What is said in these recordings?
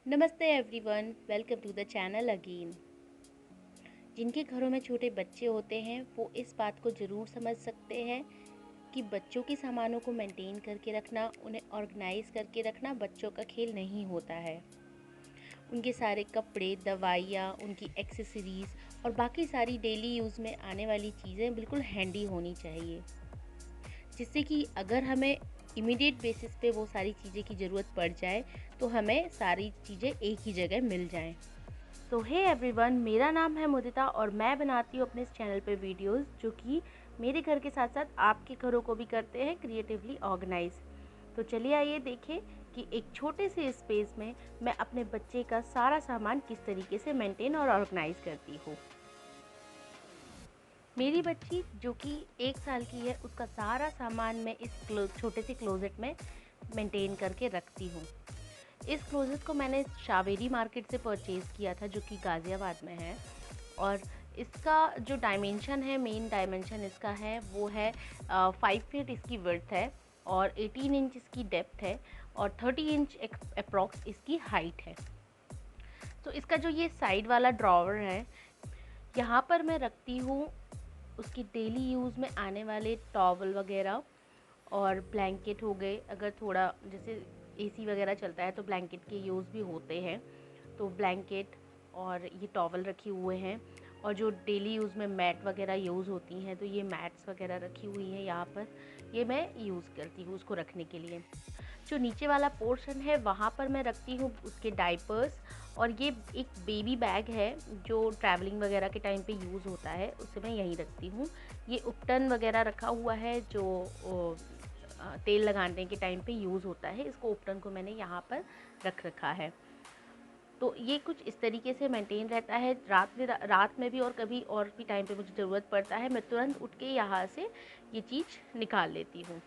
नमस्ते everyone, welcome to the channel again. जिनके घरों में छोटे बच्चे होते हैं वो इस बात को ज़रूर समझ सकते हैं कि बच्चों के सामानों को मेंटेन करके रखना, उन्हें ऑर्गेनाइज करके रखना बच्चों का खेल नहीं होता है। उनके सारे कपड़े, दवाइयाँ, उनकी एक्सेसरीज़ और बाकी सारी डेली यूज़ में आने वाली चीज़ें बिल्कुल हैंडी होनी चाहिए, जिससे कि अगर हमें इमीडिएट बेसिस पे वो सारी चीज़ें की ज़रूरत पड़ जाए तो हमें सारी चीज़ें एक ही जगह मिल जाएं। तो हे एवरीवन, मेरा नाम है मुदिता और मैं बनाती हूँ अपने इस चैनल पे वीडियोस जो कि मेरे घर के साथ साथ आपके घरों को भी करते हैं क्रिएटिवली ऑर्गेनाइज। तो चलिए आइए देखें कि एक छोटे से स्पेस में मैं अपने बच्चे का सारा सामान किस तरीके से मेंटेन और ऑर्गेनाइज करती हूँ। मेरी बच्ची जो कि 1 साल की है, उसका सारा सामान मैं इस छोटे से क्लोजेट में मेंटेन करके रखती हूँ। इस क्लोजेट को मैंने शावेरी मार्केट से परचेज़ किया था, जो कि गाज़ियाबाद में है। और इसका जो डायमेंशन है, मेन डायमेंशन इसका है वो है 5 फीट इसकी विड्थ है और 18 इंच इसकी डेप्थ है और 30 इंच अप्रॉक्स इसकी हाइट है। तो इसका जो ये साइड वाला ड्रॉवर है, यहाँ पर मैं रखती हूँ उसकी डेली यूज़ में आने वाले टॉवल वगैरह और ब्लैंकेट हो गए। अगर थोड़ा जैसे एसी वगैरह चलता है तो ब्लैंकेट के यूज़ भी होते हैं, तो ब्लैंकेट और ये टॉवल रखे हुए हैं। और जो डेली यूज़ में मैट वगैरह यूज़ होती हैं, तो ये मैट्स वगैरह रखी हुई हैं यहाँ पर, ये मैं यूज़ करती हूँ उसको रखने के लिए। जो नीचे वाला पोर्शन है वहाँ पर मैं रखती हूँ उसके डाइपर्स, और ये एक बेबी बैग है जो ट्रैवलिंग वगैरह के टाइम पे यूज़ होता है, उसे मैं यहीं रखती हूँ। ये उपटन वगैरह रखा हुआ है जो तेल लगाने के टाइम पे यूज़ होता है, इसको उपटन को मैंने यहाँ पर रख रखा है। तो ये कुछ इस तरीके से मेंटेन रहता है। रात में भी और कभी और भी टाइम पे मुझे ज़रूरत पड़ता है, मैं तुरंत उठ के यहाँ से ये चीज़ निकाल लेती हूँ।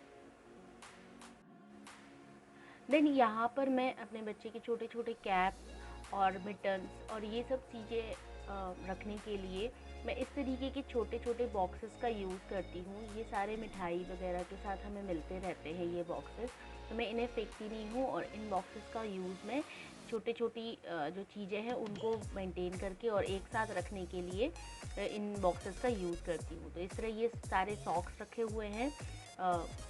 देन यहाँ पर मैं अपने बच्चे के छोटे छोटे कैप और मिटन्स और ये सब चीज़ें रखने के लिए मैं इस तरीके के छोटे छोटे बॉक्सेस का यूज़ करती हूँ। ये सारे मिठाई वगैरह के साथ हमें मिलते रहते हैं ये बॉक्सेस, तो मैं इन्हें फेंकती नहीं हूँ और इन बॉक्सेस का यूज़ मैं छोटी छोटी जो चीज़ें हैं उनको मेंटेन करके और एक साथ रखने के लिए इन बॉक्सेस का यूज़ करती हूँ। तो इस तरह ये सारे सॉक्स रखे हुए हैं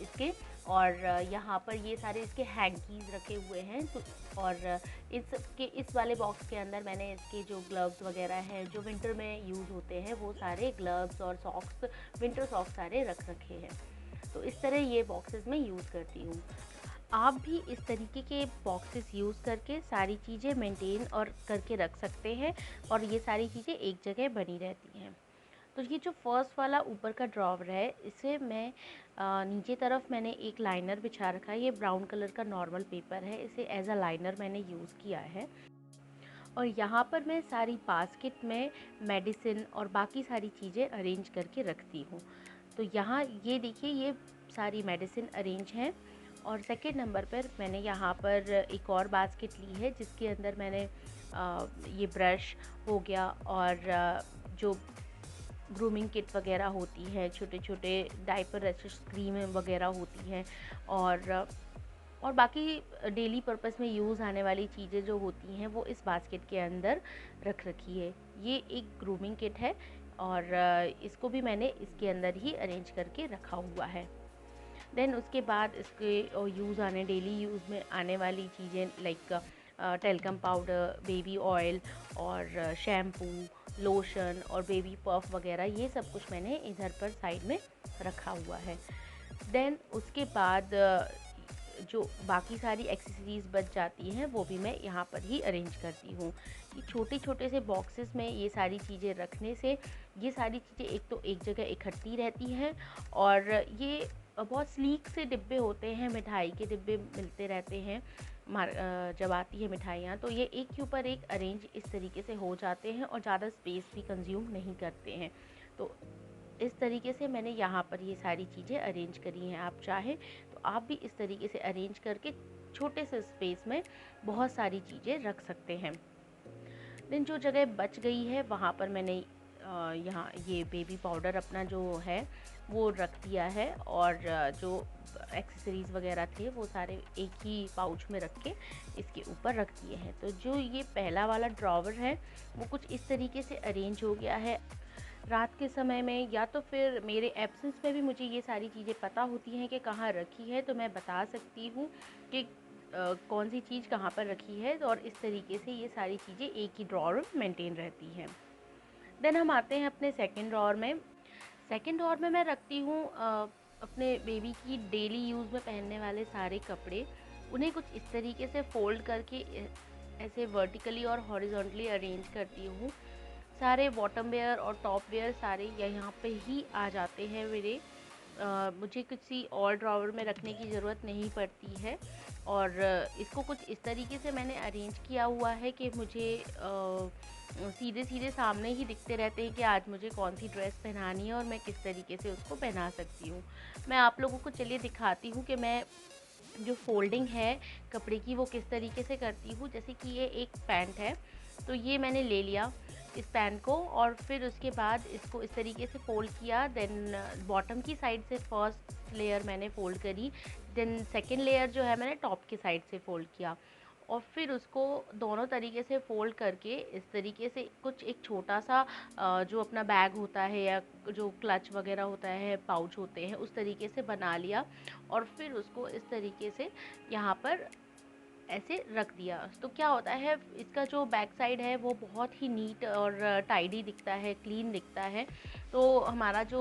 इसके, और यहाँ पर ये सारे इसके हैंकीज़ रखे हुए हैं। तो और इस वाले बॉक्स के अंदर मैंने इसके जो ग्लव्स वगैरह हैं जो विंटर में यूज़ होते हैं, वो सारे ग्लव्स और सॉक्स, विंटर सॉक्स सारे रख रखे हैं। तो इस तरह ये बॉक्सेस मैं यूज़ करती हूँ। आप भी इस तरीके के बॉक्सेस यूज़ करके सारी चीज़ें मेंटेन और करके रख सकते हैं और ये सारी चीज़ें एक जगह बनी रहती हैं। तो ये जो फर्स्ट वाला ऊपर का ड्रॉवर है, इसे मैं नीचे तरफ मैंने एक लाइनर बिछा रखा है। ये ब्राउन कलर का नॉर्मल पेपर है, इसे एज अ लाइनर मैंने यूज़ किया है। और यहाँ पर मैं सारी बास्केट में मेडिसिन और बाकी सारी चीज़ें अरेंज करके रखती हूँ। तो यहाँ ये देखिए, ये सारी मेडिसिन अरेंज हैं। और सेकंड नंबर पर मैंने यहाँ पर एक और बास्केट ली है जिसके अंदर मैंने ये ब्रश हो गया और जो ग्रूमिंग किट वगैरह होती है, छोटे छोटे डायपर रैशेस क्रीम वगैरह होती हैं, और बाकी डेली पर्पस में यूज़ आने वाली चीज़ें जो होती हैं वो इस बास्केट के अंदर रख रखी है। ये एक ग्रूमिंग किट है और इसको भी मैंने इसके अंदर ही अरेंज करके रखा हुआ है। देन उसके बाद इसके यूज़ आने डेली यूज़ में आने वाली चीज़ें like talcum powder, baby oil और शैम्पू, लोशन और बेबी पफ वगैरह, ये सब कुछ मैंने इधर पर साइड में रखा हुआ है। देन उसके बाद जो बाकी सारी एक्सेसरीज़ बच जाती हैं वो भी मैं यहाँ पर ही अरेंज करती हूँ। कि छोटे छोटे से बॉक्सेस में ये सारी चीज़ें रखने से ये सारी चीज़ें एक तो एक जगह इकट्ठी रहती हैं, और ये बहुत स्लीक से डिब्बे होते हैं, मिठाई के डिब्बे मिलते रहते हैं जब आती है मिठाइयाँ, तो ये एक के ऊपर एक अरेंज इस तरीके से हो जाते हैं और ज़्यादा स्पेस भी कंज्यूम नहीं करते हैं। तो इस तरीके से मैंने यहाँ पर ये सारी चीज़ें अरेंज करी हैं। आप चाहें तो आप भी इस तरीके से अरेंज करके छोटे से स्पेस में बहुत सारी चीज़ें रख सकते हैं। देन जो जगह बच गई है वहाँ पर मैंने यहाँ ये बेबी पाउडर अपना जो है वो रख दिया है, और जो एक्सेसरीज़ वगैरह थे वो सारे एक ही पाउच में रख के इसके ऊपर रख दिए हैं। तो जो ये पहला वाला ड्रॉवर है वो कुछ इस तरीके से अरेंज हो गया है। रात के समय में या तो फिर मेरे एब्सेंस में भी मुझे ये सारी चीज़ें पता होती हैं कि कहाँ रखी है, तो मैं बता सकती हूँ कि कौन सी चीज़ कहाँ पर रखी है, और इस तरीके से ये सारी चीज़ें एक ही ड्रॉअर में मेंटेन रहती हैं। देन हम आते हैं अपने सेकंड ड्रॉअर में। सेकंड ड्रॉअर में मैं रखती हूँ अपने बेबी की डेली यूज़ में पहनने वाले सारे कपड़े। उन्हें कुछ इस तरीके से फ़ोल्ड करके ऐसे वर्टिकली और हॉरिज़ॉन्टली अरेंज करती हूँ। सारे बॉटम वेयर और टॉप वेयर सारे यहाँ पे ही आ जाते हैं मेरे। मुझे किसी और ड्रॉवर में रखने की ज़रूरत नहीं पड़ती है, और इसको कुछ इस तरीके से मैंने अरेंज किया हुआ है कि मुझे सीधे सीधे सामने ही दिखते रहते हैं कि आज मुझे कौन सी ड्रेस पहनानी है और मैं किस तरीके से उसको पहना सकती हूँ। मैं आप लोगों को चलिए दिखाती हूँ कि मैं जो फोल्डिंग है कपड़े की वो किस तरीके से करती हूँ। जैसे कि ये एक पैंट है, तो ये मैंने ले लिया इस पैंट को, और फिर उसके बाद इसको इस तरीके से फ़ोल्ड किया। देन बॉटम की साइड से फर्स्ट लेयर मैंने फ़ोल्ड करी, देन सेकंड लेयर जो है मैंने टॉप की साइड से फ़ोल्ड किया, और फिर उसको दोनों तरीके से फ़ोल्ड करके इस तरीके से कुछ एक छोटा सा जो अपना बैग होता है या जो क्लच वगैरह होता है, पाउच होते हैं, उस तरीके से बना लिया, और फिर उसको इस तरीके से यहाँ पर ऐसे रख दिया। तो क्या होता है, इसका जो बैक साइड है वो बहुत ही नीट और टाइडी दिखता है, क्लीन दिखता है। तो हमारा जो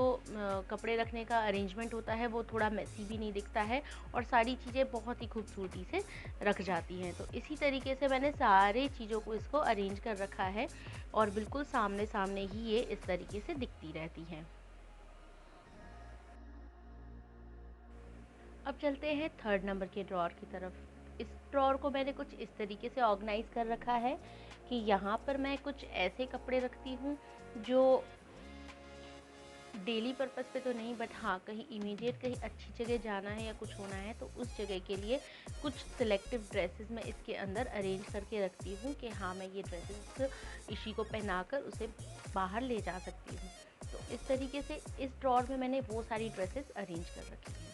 कपड़े रखने का अरेंजमेंट होता है वो थोड़ा मेसी भी नहीं दिखता है, और सारी चीज़ें बहुत ही खूबसूरती से रख जाती हैं। तो इसी तरीके से मैंने सारी चीज़ों को इसको अरेंज कर रखा है, और बिल्कुल सामने सामने ही ये इस तरीके से दिखती रहती हैं। अब चलते हैं थर्ड नंबर के ड्रॉअर की तरफ। इस ड्रॉअर को मैंने कुछ इस तरीके से ऑर्गेनाइज़ कर रखा है कि यहाँ पर मैं कुछ ऐसे कपड़े रखती हूँ जो डेली पर्पस पे तो नहीं, बट हाँ कहीं इमीडिएट कहीं अच्छी जगह जाना है या कुछ होना है तो उस जगह के लिए कुछ सिलेक्टिव ड्रेसेस मैं इसके अंदर अरेंज करके रखती हूँ कि हाँ मैं ये ड्रेसेस इसी को पहनाकर उसे बाहर ले जा सकती हूँ। तो इस तरीके से इस ड्रॉअर में मैंने वो सारी ड्रेसेस अरेंज कर रखी हैं।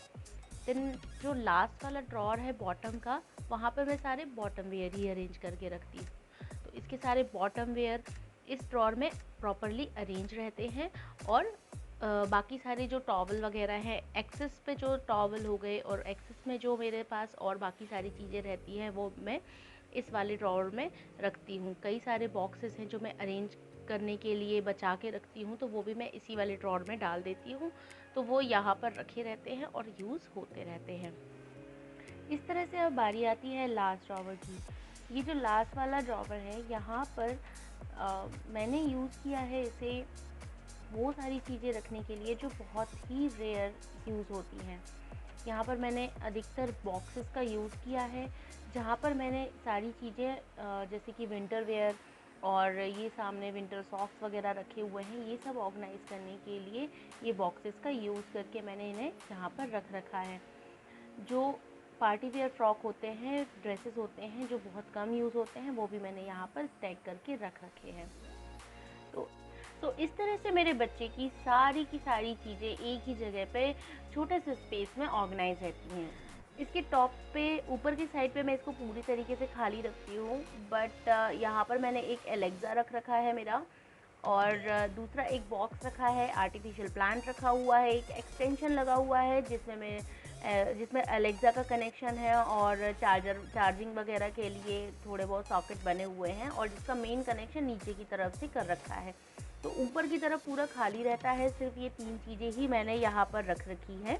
देन जो लास्ट वाला ड्रॉअर है बॉटम का, वहाँ पर मैं सारे बॉटम वेयर ही अरेंज करके रखती हूँ। तो इसके सारे बॉटम वेयर इस ड्रॉअर में प्रॉपरली अरेंज रहते हैं, और बाकी सारे जो टॉवल वगैरह हैं, एक्सेस पे जो टॉवल हो गए और एक्सेस में जो मेरे पास और बाकी सारी चीज़ें रहती हैं वो मैं इस वाले ड्रॉअर में रखती हूँ। कई सारे बॉक्सेस हैं जो मैं अरेंज करने के लिए बचा के रखती हूँ, तो वो भी मैं इसी वाले ड्रॉअर में डाल देती हूँ, तो वो यहाँ पर रखे रहते हैं और यूज़ होते रहते हैं। इस तरह से अब बारी आती है लास्ट ड्रॉवर की। ये जो लास्ट वाला ड्रॉवर है यहाँ पर मैंने यूज़ किया है इसे वो सारी चीज़ें रखने के लिए जो बहुत ही रेयर यूज़ होती हैं। यहाँ पर मैंने अधिकतर बॉक्सेस का यूज़ किया है, जहाँ पर मैंने सारी चीज़ें जैसे कि विंटर वेयर और ये सामने विंटर सॉक्स वगैरह रखे हुए हैं, ये सब ऑर्गेनाइज़ करने के लिए ये बॉक्सेस का यूज़ करके मैंने इन्हें यहाँ पर रख रखा है। जो पार्टी वेयर फ्रॉक होते हैं, ड्रेसेस होते हैं जो बहुत कम यूज़ होते हैं, वो भी मैंने यहाँ पर स्टैक करके रख रखे हैं। तो तो इस तरह से मेरे बच्चे की सारी चीज़ें एक ही जगह पे छोटे से स्पेस में ऑर्गेनाइज रहती हैं। इसके टॉप पे ऊपर की साइड पे मैं इसको पूरी तरीके से खाली रखती हूँ, बट यहाँ पर मैंने एक एलेक्सा रख रखा है मेरा, और दूसरा एक बॉक्स रखा है, आर्टिफिशियल प्लांट रखा हुआ है, एक एक्सटेंशन लगा हुआ है जिसमें अलेक्सा का कनेक्शन है, और चार्जिंग वगैरह के लिए थोड़े बहुत सॉकेट बने हुए हैं, और जिसका मेन कनेक्शन नीचे की तरफ से कर रखा है। तो ऊपर की तरफ पूरा खाली रहता है, सिर्फ ये 3 चीज़ें ही मैंने यहाँ पर रख रखी हैं।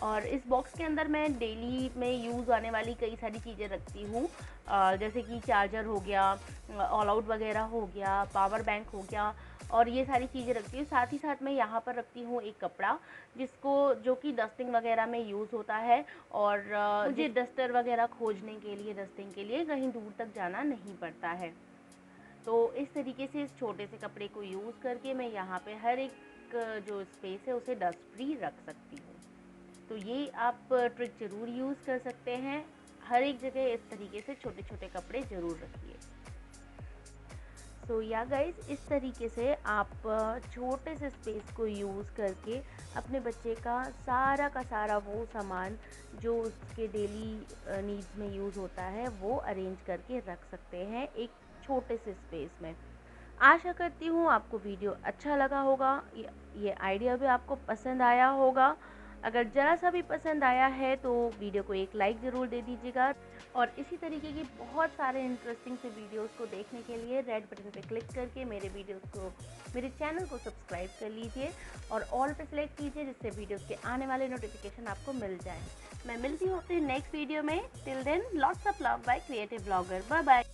और इस बॉक्स के अंदर मैं डेली में यूज़ आने वाली कई सारी चीज़ें रखती हूँ, जैसे कि चार्जर हो गया, ऑल आउट वगैरह हो गया, पावर बैंक हो गया, और ये सारी चीज़ें रखती हूँ। साथ ही साथ मैं यहाँ पर रखती हूँ एक कपड़ा जो कि डस्टिंग वगैरह में यूज़ होता है, और मुझे डस्टर वगैरह खोजने के लिए, डस्टिंग के लिए कहीं दूर तक जाना नहीं पड़ता है। तो इस तरीके से इस छोटे से कपड़े को यूज़ करके मैं यहाँ पे हर एक जो स्पेस है उसे डस्ट फ्री रख सकती हूँ। तो ये आप ट्रिक ज़रूर यूज़ कर सकते हैं। हर एक जगह इस तरीके से छोटे छोटे कपड़े ज़रूर रखिए। सो या गाइस, इस तरीके से आप छोटे से स्पेस को यूज़ करके अपने बच्चे का सारा वो सामान जो उसके डेली नीड्स में यूज़ होता है वो अरेंज करके रख सकते हैं एक छोटे से स्पेस में। आशा करती हूँ आपको वीडियो अच्छा लगा होगा, ये आइडिया भी आपको पसंद आया होगा। अगर ज़रा सा भी पसंद आया है तो वीडियो को एक लाइक ज़रूर दे दीजिएगा, और इसी तरीके की बहुत सारे इंटरेस्टिंग से वीडियोस को देखने के लिए रेड बटन पे क्लिक करके मेरे चैनल को सब्सक्राइब कर लीजिए और ऑल पे सेलेक्ट कीजिए, जिससे वीडियोस के आने वाले नोटिफिकेशन आपको मिल जाए। मैं मिलती हूँ अपनी नेक्स्ट वीडियो में। Till then, lots of love by creative blogger. Bye bye.